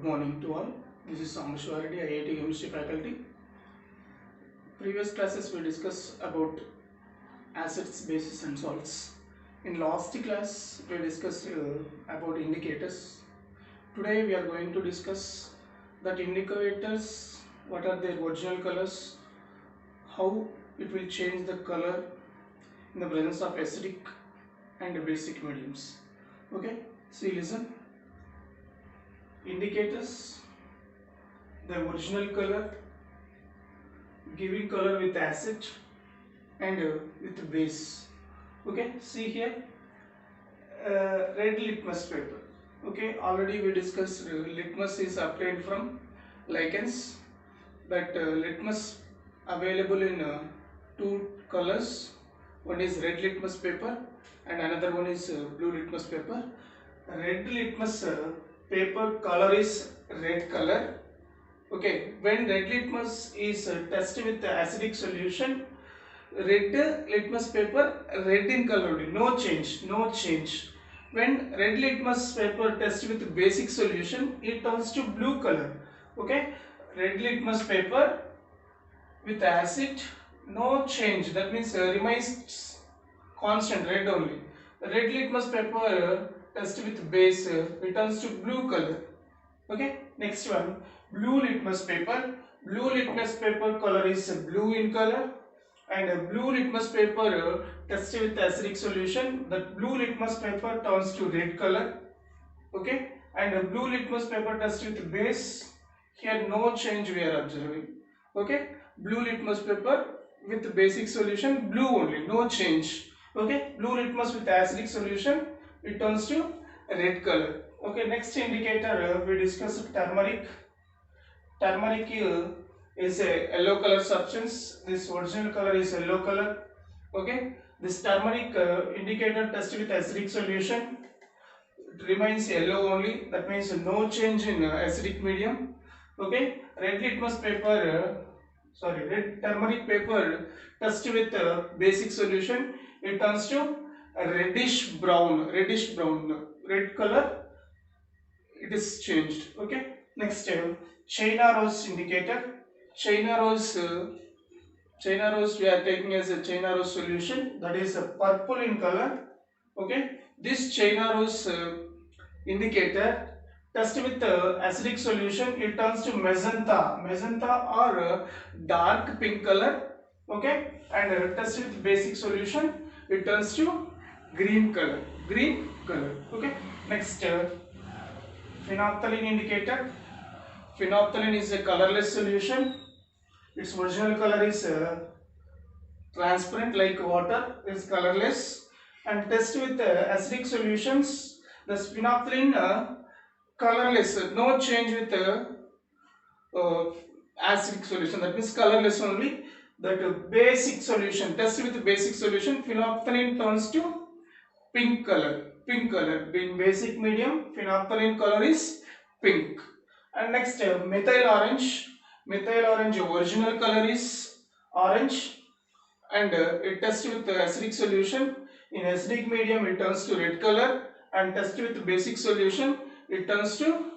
Good morning to all. This is Samashwar Reddy, IIT Chemistry faculty. Previous classes we discussed about acids, bases and salts. In last class we discussed about indicators. Today we are going to discuss that indicators, what are their original colors, how it will change the color in the presence of acidic and basic mediums. Okay, see, listen. Indicators, the original color, giving color with acid and with base. Okay, see here, red litmus paper. Okay, already we discussed litmus is obtained from lichens. That litmus available in two colors. One is red litmus paper and another one is blue litmus paper. Red litmus paper color is red color. Okay, when red litmus is tested with the acidic solution, red litmus paper red in color only, no change. When red litmus paper tested with basic solution, it turns to blue color. Okay, red litmus paper with acid, no change, that means remains constant, red only. Red litmus paper tested with base returns to blue color. Okay, next one, blue litmus paper. Blue litmus paper color is blue in color, and blue litmus paper tested with acidic solution, that blue litmus paper turns to red color. Okay, and blue litmus paper tested with base, here no change we are observing. Okay, blue litmus paper with basic solution, blue only, no change. Okay, blue litmus with acidic solution, it turns to red color. Okay, next indicator we discussed turmeric. Turmeric is a yellow color substance. This original color is yellow color. Okay, this turmeric indicator tested with acidic solution, it remains yellow only. That means no change in acidic medium. Okay, red litmus paper, red turmeric paper tested with basic solution, it turns to a reddish brown, red color. It is changed. Okay, next China rose indicator. China rose, China rose we are taking as a China rose solution, that is purple in color. Okay, this China rose indicator tested with acidic solution, it turns to magenta or dark pink color. Okay, and tested with basic solution, it turns to green color. Okay, next phenolphthalein indicator. Phenolphthalein is a colorless solution. Its original color is transparent like water, is colorless, and test with acidic solutions. The phenolphthalein colorless, no change with uh, acidic solution. That means colorless only. That basic solution, test with basic solution, phenolphthalein turns to pink color. In basic medium, phenolphthalein color is pink. And next methyl orange. Methyl orange original color is orange, and it tests with acidic solution. In acidic medium it turns to red color, and test with basic solution it turns to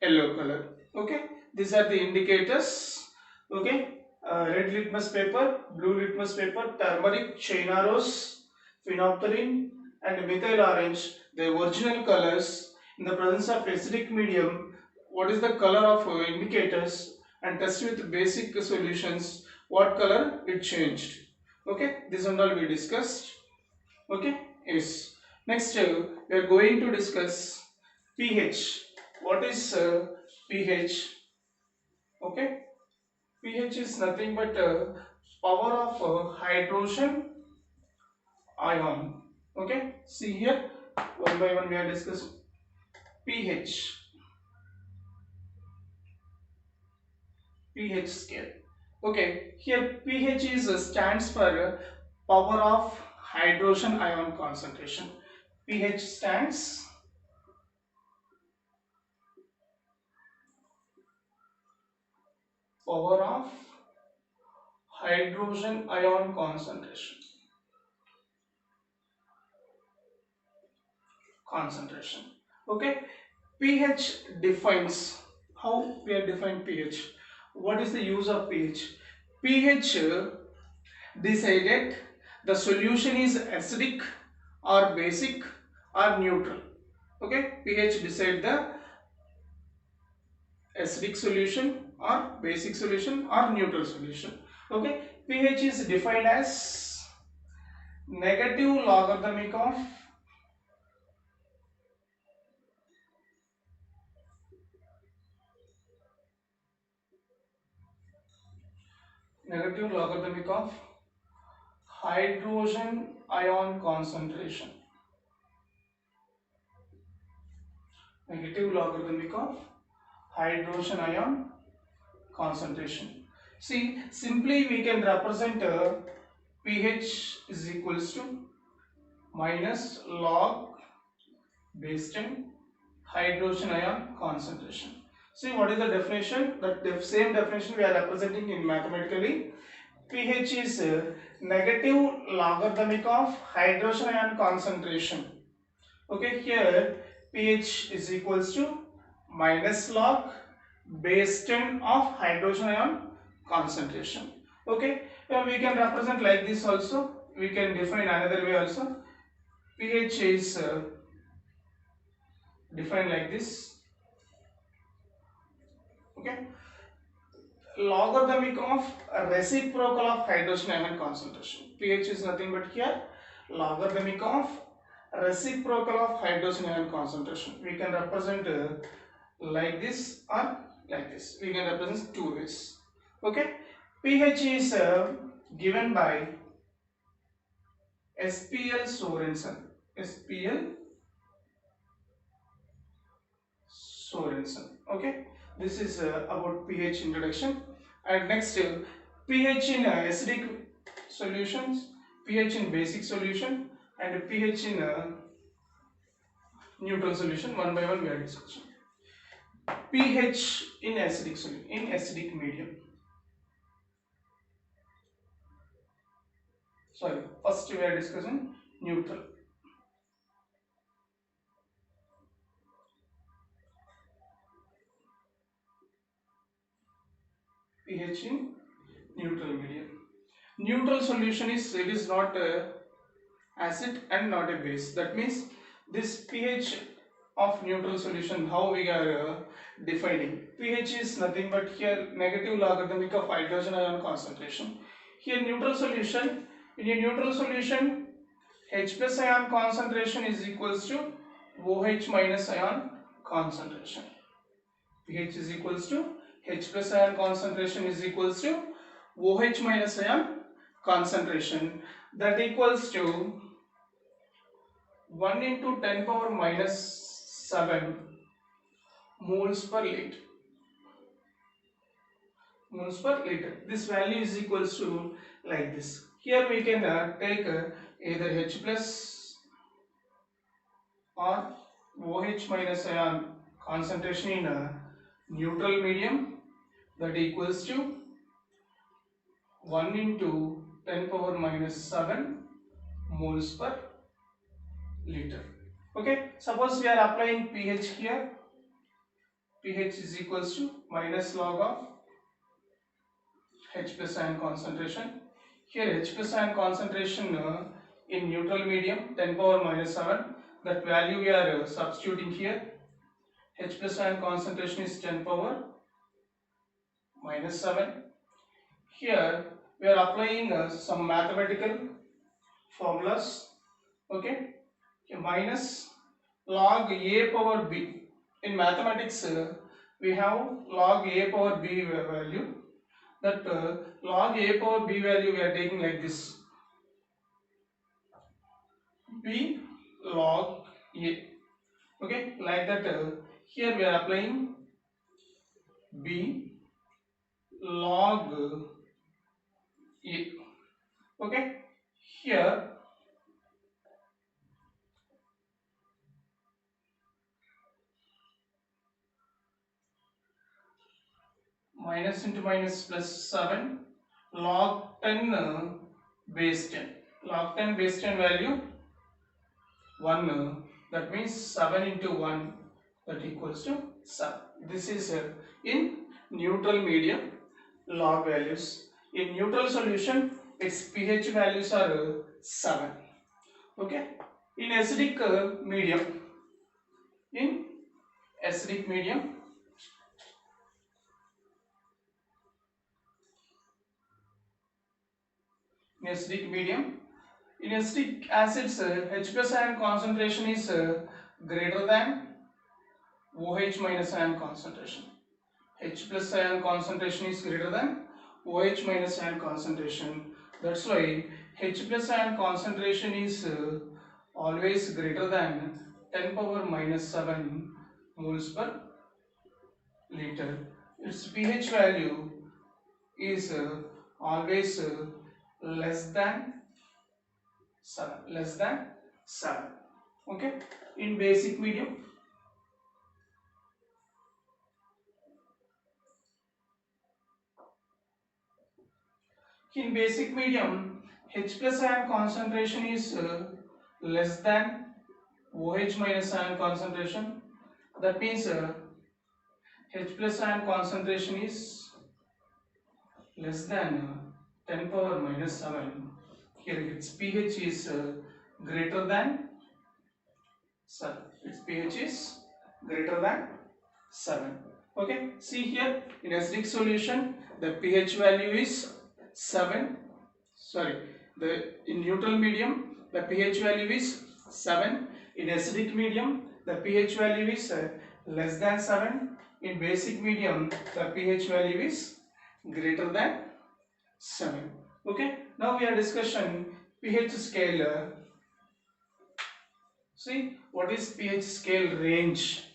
yellow color. Okay, these are the indicators. Okay, red litmus paper, blue litmus paper, turmeric, China rose, phenolphthalein and methyl orange, the original colors. In the presence of acidic medium, what is the color of indicators, and test with basic solutions, what color it changed. Okay, this and all we discussed. Okay, yes. Next we are going to discuss pH. What is pH? Okay, pH is nothing but power of hydrogen ion. Okay, see here, one by one we are discussing pH. pH scale. Okay, here pH is stands for power of hydrogen ion concentration. pH stands power of hydrogen ion concentration. Okay, pH defines how we have defined pH. What is the use of pH? pH decided the solution is acidic or basic or neutral. Okay, pH decide the acidic solution or basic solution or neutral solution. Okay, pH is defined as negative logarithmic of hydrogen ion concentration. Negative logarithmic of hydrogen ion concentration. See, simply we can represent pH is equals to minus log base 10 hydrogen ion concentration. See, what is the definition? The same definition we are representing in mathematically. pH is negative logarithmic of hydrogen ion concentration. Okay, here pH is equals to minus log base 10 of hydrogen ion concentration. Okay, we can represent like this also. We can define another way also. pH is defined like this. Okay, logarithmic of reciprocal of hydrogen ion concentration. pH is nothing but here logarithmic of reciprocal of hydrogen ion concentration. We can represent like this or like this. We can represent two ways. Okay, pH is given by SPL Sorensen. SPL Sorensen. Okay, this is about pH introduction. And next, pH in acidic solutions, pH in basic solution, and pH in neutral solution. One by one we are discussing. pH in acidic solution, in acidic medium. Sorry, first we are discussing neutral. pH in neutral medium. Neutral solution is, it is not acid and not a base. That means this pH of neutral solution, how we are defining. pH is nothing but here negative logarithmic of hydrogen ion concentration. Here neutral solution, in a neutral solution H plus ion concentration is equals to OH minus ion concentration. pH is equals to H plus ion concentration is equals to OH minus ion concentration, that equals to 1 into 10 power minus 7 moles per liter. Moles per liter. This value is equals to like this. Here we can take either H plus or OH minus ion concentration in a neutral medium, that equals to 1 into 10 power minus 7 moles per liter. Okay, suppose we are applying pH here. pH is equals to minus log of H plus ion concentration. Here H plus ion concentration in neutral medium 10 power minus 7. That value we are substituting here. H plus ion concentration is 10 power minus 7. Here we are applying some mathematical formulas. Okay, minus log a power b. In mathematics we have log a power b value. That log a power b value we are taking like this, b log a. Okay, like that here we are applying b log a. Okay, here minus into minus plus 7 log 10 base 10. Log 10 base 10 value 1, that means 7 into 1 that equals to 7. This is in neutral medium log values. In neutral solution, its pH values are 7. Okay. In acidic medium, in acidic medium, in acidic medium, in acidic acids, H plus ion concentration is greater than OH minus ion concentration. H plus ion concentration is greater than OH minus ion concentration. That's why H plus ion concentration is always greater than 10 power minus 7 moles per liter. Its pH value is always less than 7. Less than 7. Okay. In basic medium, H plus ion concentration is less than OH minus ion concentration. That means H plus ion concentration is less than 10 power minus 7. Here its pH is greater than 7. Its pH is greater than 7. Okay, see here in acidic solution the pH value is 7. Sorry, in neutral medium the pH value is 7. In acidic medium the pH value is less than 7. In basic medium the pH value is greater than 7. Okay, now we are discussing pH scale. See what is pH scale range?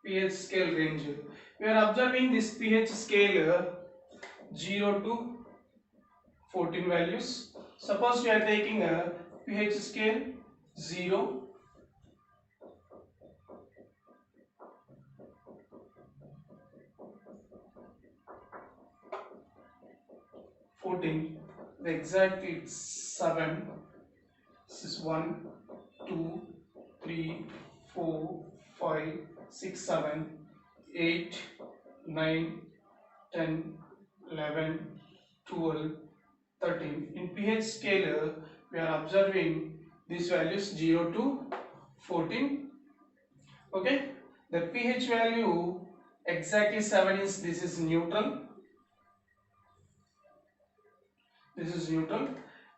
pH scale range. We are observing this pH scale 0 to 14 values. Suppose we are taking a pH scale 0, 14, the exact is 7. This is 1, 2, 3, 4, 5, 6, 7, 8, 9, 10, 11, 12, 13. In pH scale, we are observing these values 0 to 14. Okay, the pH value exactly 7 is, this is neutral. This is neutral.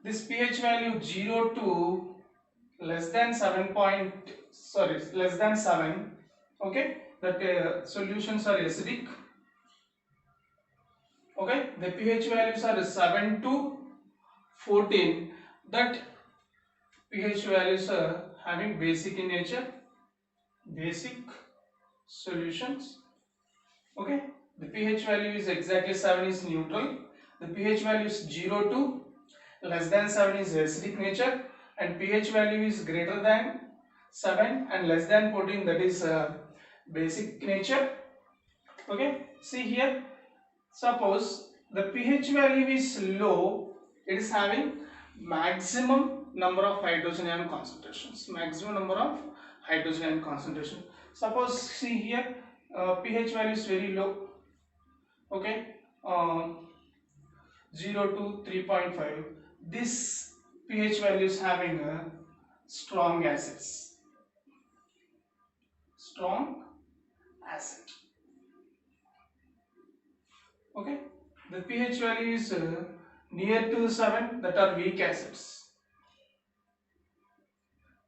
This pH value 0 to less than 7 point, sorry, less than 7. Okay, that solutions are acidic. Okay, the pH values are 7 to 14. That pH values are having basic in nature. Basic solutions. Okay, the pH value is exactly 7 is neutral. The pH value is 0 to less than 7 is acidic nature, and pH value is greater than 7 and less than 14, that is basic nature. Okay, see here, suppose the pH value is low, it is having maximum number of hydrogen ion concentrations. Maximum number of hydrogen ion concentration. Suppose see here, pH value is very low. Okay, 0 to 3.5. This pH value is having strong acids. Strong acid. Okay, the pH value is near to 7, that are weak acids.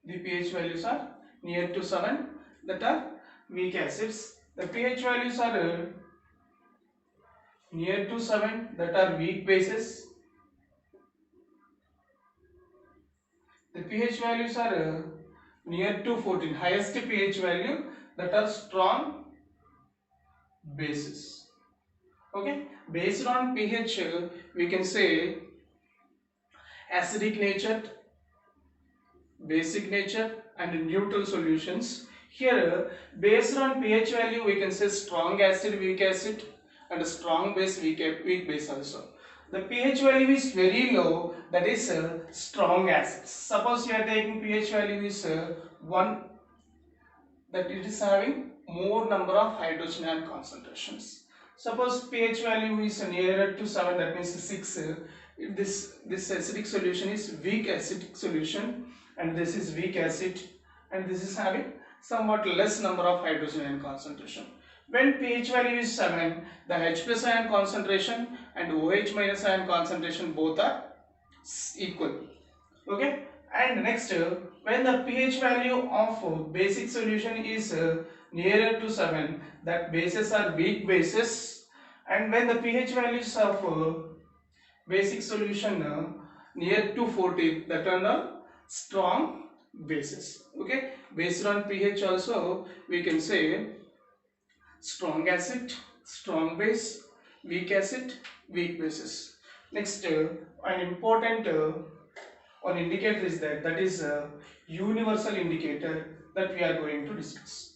The pH values are near to 7, that are weak acids. The pH values are near to 7, that are weak bases. The pH values are near to 14, highest pH value, that are strong bases. Okay, based on pH we can say acidic nature, basic nature and neutral solutions. Here based on pH value we can say strong acid, weak acid, and strong base, weak base also. the pH value is very low, that is strong acids. Suppose you are taking pH value is 1, that it is having more number of hydrogen ion concentrations. Suppose pH value is nearer to 7, that means 6. This acidic solution is weak acidic solution, and this is weak acid, and this is having somewhat less number of hydrogen ion concentration. When pH value is 7, the H plus ion concentration and OH minus ion concentration both are equal. Okay, and next, when the pH value of basic solution is nearer to 7, that bases are weak bases, and when the pH values of basic solution near to 40, that are the strong bases. Okay, based on pH also we can say strong acid, strong base, weak acid, weak bases. Next, an important one indicator is that is a universal indicator that we are going to discuss.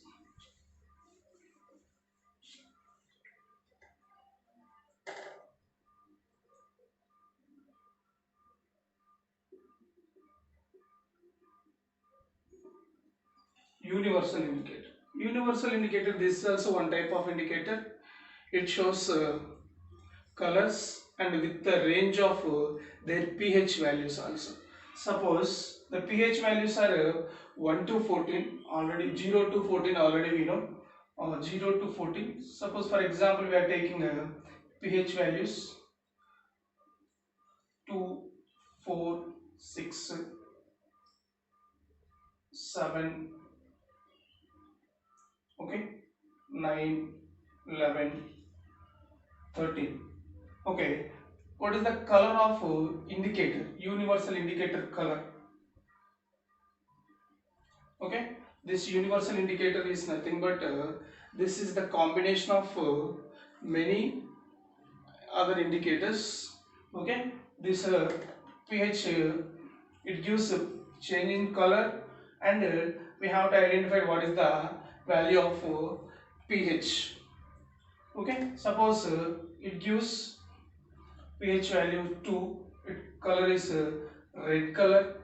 Universal indicator. Universal indicator, this is also one type of indicator. It shows colors and with the range of their pH values also. Suppose the pH values are 1 to 14, already 0 to 14 already we know, 0 to 14. Suppose for example we are taking pH values 2, 4, 6, 7, okay, 9, 11, 13. Okay, what is the color of indicator, universal indicator color? Okay, this universal indicator is nothing but this is the combination of many other indicators. Okay, this pH it gives a change in color, and we have to identify what is the value of pH. Okay, suppose it gives pH value 2, its color is red color,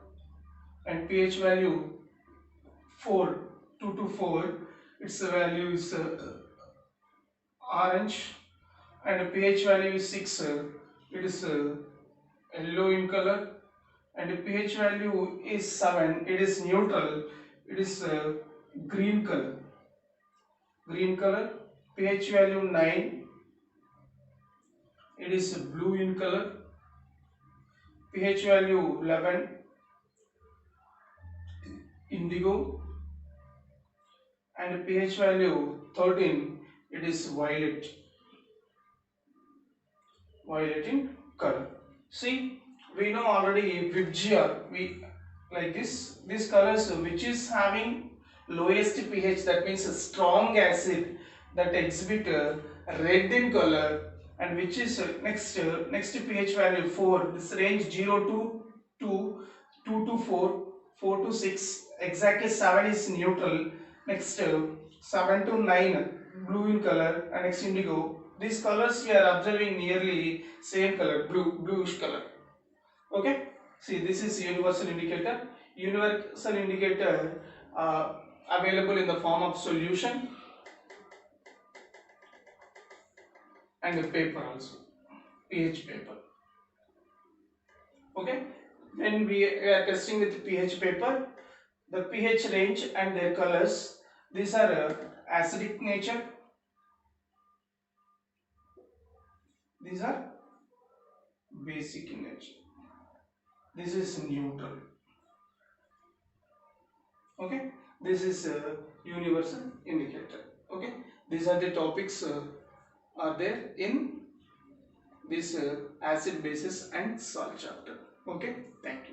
and pH value 4, 2 to 4, its value is orange, and pH value is 6, it is yellow in color, and pH value is 7, it is neutral, it is green color. Green color. pH value 9, it is blue in color. pH value 11, indigo, and pH value 13, it is violet in color. See, we know already VIBGYOR, we like these colors which is having lowest pH, that means a strong acid, that exhibit red in color, and which is next pH value 4, this range 0 to 2, 2 to 4, 4 to 6, exactly 7 is neutral, next 7 to 9 blue in color, and next indigo. These colors we are observing nearly same color, bluish color. Okay, see, this is universal indicator. Universal indicator available in the form of solution and a paper also, pH paper. Okay, when we are testing with pH paper, the pH range and their colors, these are acidic nature, these are basic in nature, this is neutral. Okay, this is a universal indicator. Okay, these are the topics are there in this acid, bases and salt chapter. Okay, thank you.